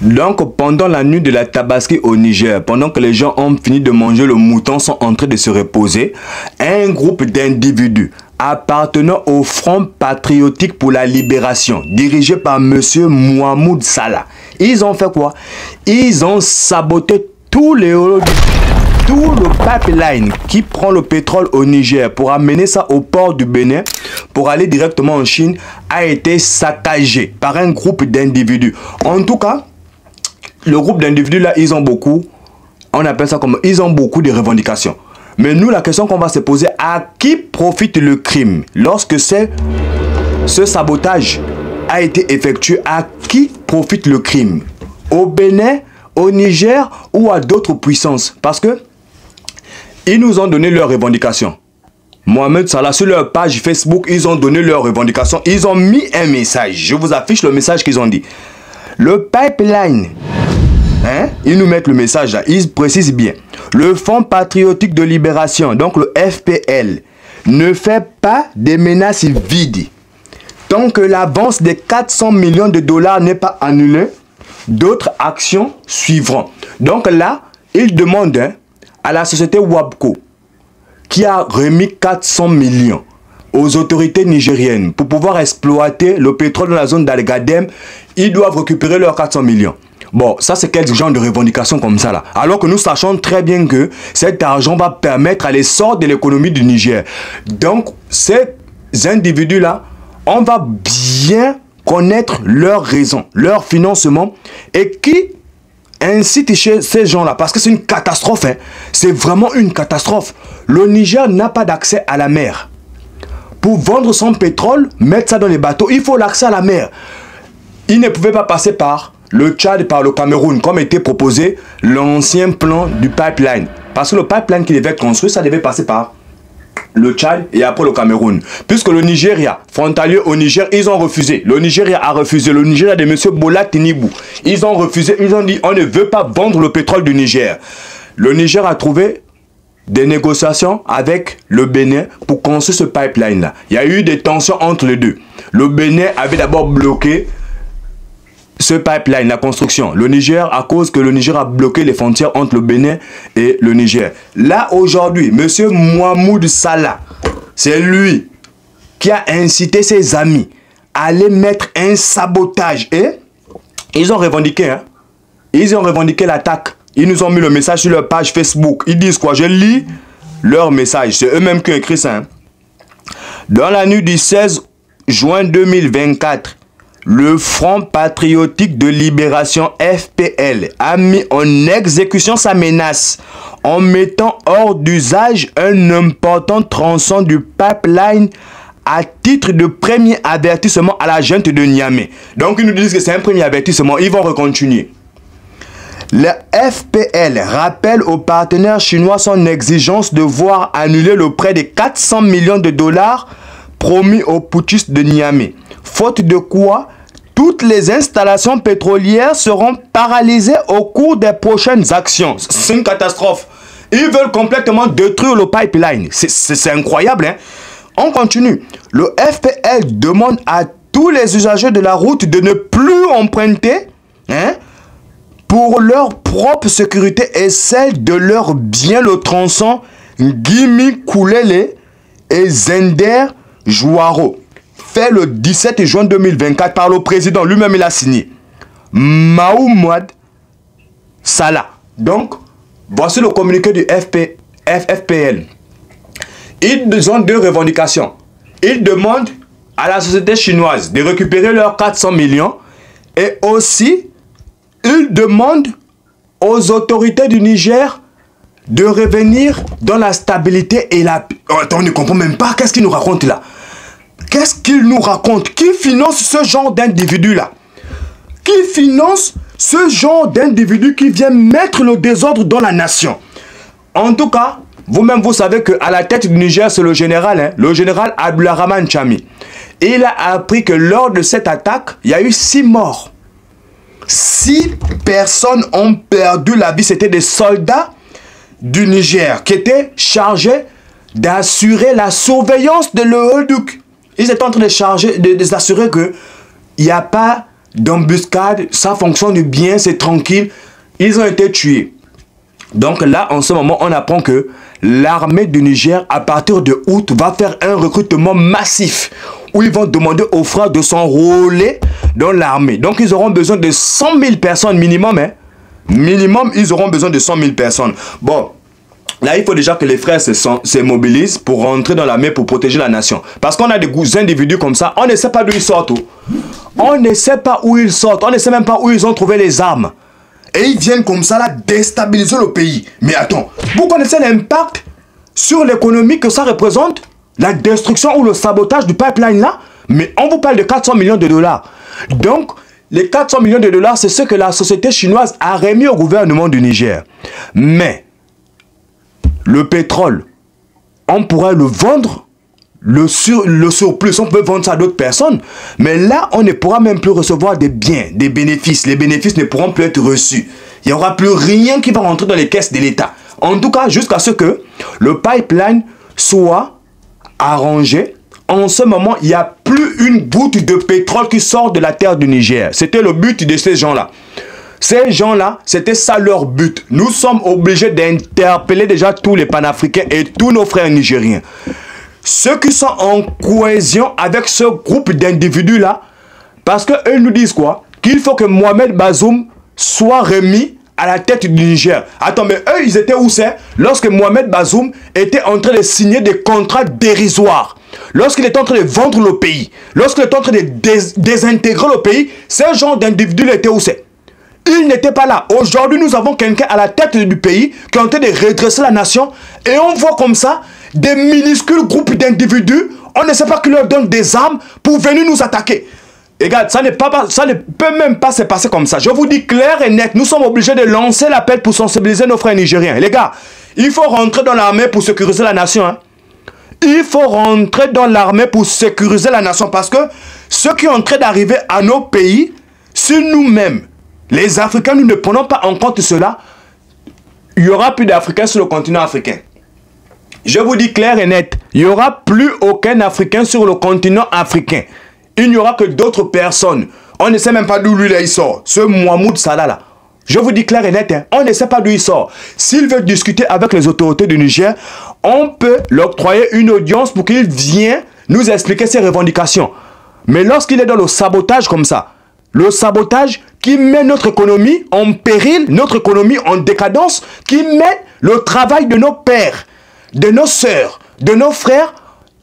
Donc, pendant la nuit de la Tabaski au Niger, pendant que les gens ont fini de manger le mouton, sont en train de se reposer, un groupe d'individus appartenant au Front patriotique pour la libération, dirigé par monsieur Mohamed Salah, ils ont fait quoi? Ils ont saboté tout le pipeline qui prend le pétrole au Niger pour amener ça au port du Bénin, pour aller directement en Chine, a été saccagé par un groupe d'individus. En tout cas, le groupe d'individus là, ils ont beaucoup, on appelle ça comme, ils ont beaucoup de revendications. Mais nous, la question qu'on va se poser, à qui profite le crime lorsque ce sabotage a été effectué? À qui profite le crime? Au Bénin, au Niger ou à d'autres puissances? Parce que ils nous ont donné leurs revendications. Mohamed Salah, sur leur page Facebook, ils ont donné leurs revendications. Ils ont mis un message. Je vous affiche le message qu'ils ont dit. Le pipeline, ils nous mettent le message là, ils précisent bien. Le Front patriotique de libération, donc le FPL, ne fait pas des menaces vides. Tant que l'avance des 400 millions de dollars n'est pas annulée, d'autres actions suivront. Donc là, ils demandent à la société WAPCO, qui a remis 400 millions aux autorités nigériennes pour pouvoir exploiter le pétrole dans la zone d'Al-Gadem, ils doivent récupérer leurs 400 millions. Bon, ça c'est quel genre de revendication comme ça là? Alors que nous sachons très bien que cet argent va permettre à l'essor de l'économie du Niger. Donc, ces individus-là, on va bien connaître leurs raisons, leur financement et qui incite chez ces gens-là. Parce que c'est une catastrophe, c'est vraiment une catastrophe. Le Niger n'a pas d'accès à la mer. Pour vendre son pétrole, mettre ça dans les bateaux, il faut l'accès à la mer. Il ne pouvait pas passer par le Tchad et par le Cameroun, comme était proposé l'ancien plan du pipeline. Parce que le pipeline qui devait être construit, ça devait passer par le Tchad et après le Cameroun. Puisque le Nigeria, frontalier au Niger, ils ont refusé. Le Nigeria a refusé. Le Nigeria de M. Bola Tinubu. Ils ont refusé. Ils ont dit on ne veut pas vendre le pétrole du Niger. Le Niger a trouvé des négociations avec le Bénin pour construire ce pipeline-là. Il y a eu des tensions entre les deux. Le Bénin avait d'abord bloqué ce pipeline, la construction. Le Niger, à cause que le Niger a bloqué les frontières entre le Bénin et le Niger. Là, aujourd'hui, M. Mohamed Salah, c'est lui qui a incité ses amis à aller mettre un sabotage. Et ils ont revendiqué, ils ont revendiqué l'attaque. Ils nous ont mis le message sur leur page Facebook. Ils disent quoi? Je lis leur message. C'est eux-mêmes qui ont écrit ça. Dans la nuit du 16 juin 2024, le Front patriotique de libération FPL a mis en exécution sa menace en mettant hors d'usage un important tronçon du pipeline à titre de premier avertissement à la junte de Niamey. Donc ils nous disent que c'est un premier avertissement, ils vont recontinuer. Le FPL rappelle aux partenaires chinois son exigence de voir annuler le prêt de 400 millions de dollars promis aux putschistes de Niamey. Faute de quoi, toutes les installations pétrolières seront paralysées au cours des prochaines actions. C'est une catastrophe. Ils veulent complètement détruire le pipeline. C'est incroyable. On continue. Le FPL demande à tous les usagers de la route de ne plus emprunter pour leur propre sécurité et celle de leurs biens le tronçon Gimi Koulele et Zender Jouaro. Fait le 17 juin 2024 par le président lui-même, il a signé. Mohamed Salah. Donc, voici le communiqué du FPL. Ils ont deux revendications. Ils demandent à la société chinoise de récupérer leurs 400 millions et aussi, ils demandent aux autorités du Niger de revenir dans la stabilité et la... Attends, on ne comprend même pas qu'est-ce qu'ils nous racontent là. Qu'est-ce qu'il nous raconte? Qui finance ce genre d'individu-là? Qui finance ce genre d'individu qui vient mettre le désordre dans la nation? En tout cas, vous-même, vous savez qu'à la tête du Niger, c'est le général Abdulrahman Chami. Il a appris que lors de cette attaque, il y a eu 6 morts. 6 personnes ont perdu la vie. C'était des soldats du Niger qui étaient chargés d'assurer la surveillance de l'Euroduc. Ils étaient en train de s'assurer qu'il n'y a pas d'embuscade, ça fonctionne bien, c'est tranquille. Ils ont été tués. Donc là, en ce moment, on apprend que l'armée du Niger, à partir de août, va faire un recrutement massif où ils vont demander aux frères de s'enrôler dans l'armée. Donc ils auront besoin de 100 000 personnes minimum. Hein. Minimum, ils auront besoin de 100 000 personnes. Bon, là, il faut déjà que les frères se mobilisent pour rentrer dans l'armée pour protéger la nation. Parce qu'on a des individus comme ça, on ne sait pas d'où ils sortent. On ne sait pas où ils sortent. On ne sait même pas où ils ont trouvé les armes. Et ils viennent comme ça là déstabiliser le pays. Mais attends, vous connaissez l'impact sur l'économie que ça représente? La destruction ou le sabotage du pipeline là? Mais on vous parle de 400 millions de dollars. Donc, les 400 millions de dollars, c'est ce que la société chinoise a remis au gouvernement du Niger. Mais, le pétrole, on pourrait le vendre, le surplus, on peut vendre ça à d'autres personnes. Mais là, on ne pourra même plus recevoir des biens, des bénéfices. Les bénéfices ne pourront plus être reçus. Il n'y aura plus rien qui va rentrer dans les caisses de l'État. En tout cas, jusqu'à ce que le pipeline soit arrangé. En ce moment, il n'y a plus une goutte de pétrole qui sort de la terre du Niger. C'était le but de ces gens-là. Ces gens-là, c'était ça leur but. Nous sommes obligés d'interpeller déjà tous les panafricains et tous nos frères nigériens. Ceux qui sont en cohésion avec ce groupe d'individus-là, parce qu'eux nous disent quoi? Qu'il faut que Mohamed Bazoum soit remis à la tête du Niger. Attends, mais eux, ils étaient où c'est? Lorsque Mohamed Bazoum était en train de signer des contrats dérisoires. Lorsqu'il était en train de vendre le pays. Lorsqu'il était en train de désintégrer le pays. Ces gens d'individus étaient où c'est? Ils n'étaient pas là. Aujourd'hui, nous avons quelqu'un à la tête du pays qui est en train de redresser la nation. Et on voit comme ça des minuscules groupes d'individus. On ne sait pas qui leur donne des armes pour venir nous attaquer. Regarde, ça ne peut même pas se passer comme ça. Je vous dis clair et net, nous sommes obligés de lancer l'appel pour sensibiliser nos frères nigériens. Les gars, il faut rentrer dans l'armée pour sécuriser la nation. Hein. Il faut rentrer dans l'armée pour sécuriser la nation. Parce que ce qui est en train d'arriver à nos pays, si nous-mêmes, les Africains, nous ne prenons pas en compte cela, il n'y aura plus d'Africains sur le continent africain. Je vous dis clair et net, il n'y aura plus aucun Africain sur le continent africain. Il n'y aura que d'autres personnes. On ne sait même pas d'où lui là il sort. Ce Mohamed Salah là. Je vous dis clair et net, hein, on ne sait pas d'où il sort. S'il veut discuter avec les autorités du Niger, on peut l'octroyer une audience pour qu'il vienne nous expliquer ses revendications. Mais lorsqu'il est dans le sabotage comme ça, le sabotage qui met notre économie en péril, notre économie en décadence, qui met le travail de nos pères, de nos sœurs, de nos frères.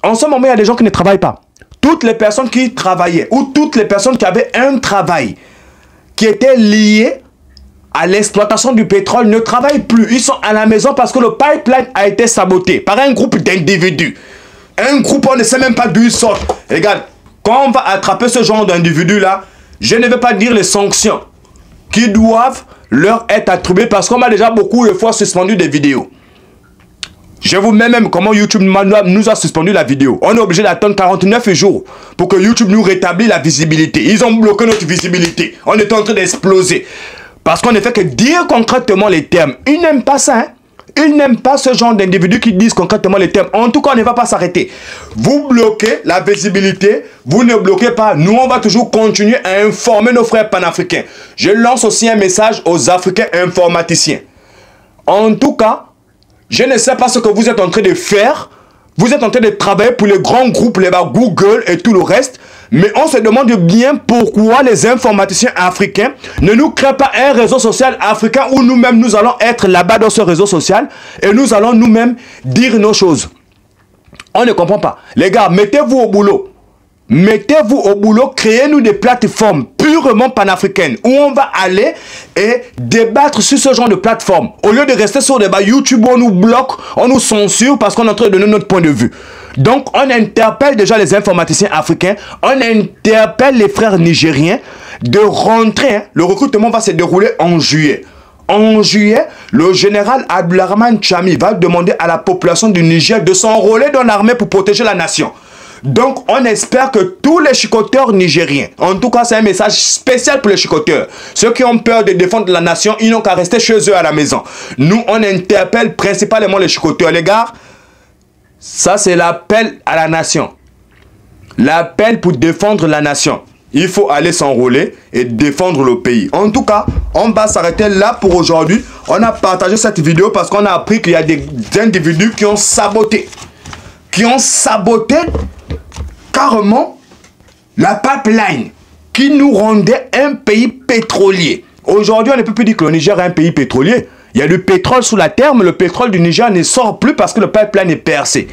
En ce moment, il y a des gens qui ne travaillent pas. Toutes les personnes qui travaillaient ou toutes les personnes qui avaient un travail qui était lié à l'exploitation du pétrole ne travaillent plus. Ils sont à la maison parce que le pipeline a été saboté par un groupe d'individus. Un groupe, on ne sait même pas d'où ils sortent. Regarde, quand on va attraper ce genre d'individus-là, je ne vais pas dire les sanctions qui doivent leur être attribuées parce qu'on m'a déjà beaucoup de fois suspendu des vidéos. Je vous mets même comment YouTube nous a suspendu la vidéo. On est obligé d'attendre 49 jours pour que YouTube nous rétablisse la visibilité. Ils ont bloqué notre visibilité. On est en train d'exploser. Parce qu'on ne fait que dire concrètement les termes. Ils n'aiment pas ça. Hein? Ils n'aiment pas ce genre d'individus qui disent concrètement les termes. En tout cas, on ne va pas s'arrêter. Vous bloquez la visibilité. Vous ne bloquez pas. Nous, on va toujours continuer à informer nos frères panafricains. Je lance aussi un message aux Africains informaticiens. En tout cas, je ne sais pas ce que vous êtes en train de faire. Vous êtes en train de travailler pour les grands groupes, les Google et tout le reste. Mais on se demande bien pourquoi les informaticiens africains ne nous créent pas un réseau social africain où nous-mêmes nous allons être là-bas dans ce réseau social et nous allons nous-mêmes dire nos choses. On ne comprend pas. Les gars, mettez-vous au boulot. Mettez-vous au boulot, créez-nous des plateformes purement panafricaines où on va aller et débattre sur ce genre de plateforme. Au lieu de rester sur des YouTube où on nous bloque, on nous censure parce qu'on est en train de donner notre point de vue. Donc on interpelle déjà les informaticiens africains, on interpelle les frères nigériens de rentrer. Hein. Le recrutement va se dérouler en juillet. En juillet, le général Abdourahmane Tchani va demander à la population du Niger de s'enrôler dans l'armée pour protéger la nation. Donc, on espère que tous les chicoteurs nigériens, en tout cas, c'est un message spécial pour les chicoteurs. Ceux qui ont peur de défendre la nation, ils n'ont qu'à rester chez eux à la maison. Nous, on interpelle principalement les chicoteurs. Les gars, ça, c'est l'appel à la nation. L'appel pour défendre la nation. il faut aller s'enrôler et défendre le pays. En tout cas, on va s'arrêter là pour aujourd'hui. On a partagé cette vidéo parce qu'on a appris qu'il y a des individus qui ont saboté. Carrément la pipeline qui nous rendait un pays pétrolier. Aujourd'hui, on ne peut plus dire que le Niger est un pays pétrolier. Il y a du pétrole sous la terre, mais le pétrole du Niger ne sort plus parce que le pipeline est percé.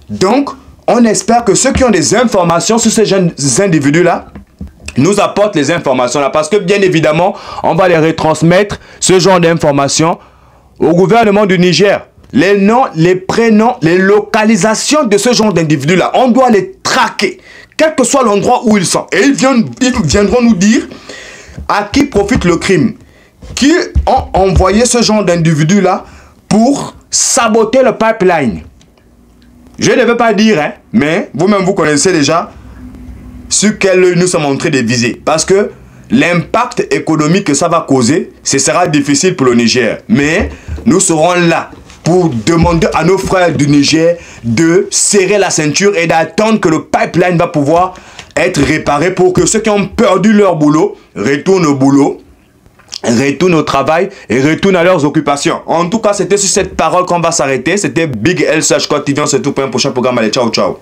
Donc, on espère que ceux qui ont des informations sur ces jeunes individus-là nous apportent les informations-là. Parce que, bien évidemment, on va les retransmettre, ce genre d'informations, au gouvernement du Niger. Les noms, les prénoms, les localisations de ce genre d'individus-là, on doit les traquer, quel que soit l'endroit où ils sont. Et ils viendront nous dire à qui profite le crime. Qui ont envoyé ce genre d'individus-là pour saboter le pipeline. Je ne veux pas dire, hein, mais vous-même vous connaissez déjà sur quel œil nous sommes en train de viser. Parce que l'impact économique que ça va causer, ce sera difficile pour le Niger. Mais nous serons là pour demander à nos frères du Niger de serrer la ceinture et d'attendre que le pipeline va pouvoir être réparé pour que ceux qui ont perdu leur boulot retournent au boulot, retournent au travail et retournent à leurs occupations. En tout cas, c'était sur cette parole qu'on va s'arrêter. C'était Big L /TV. On se retrouve pour un prochain programme. Allez, ciao, ciao.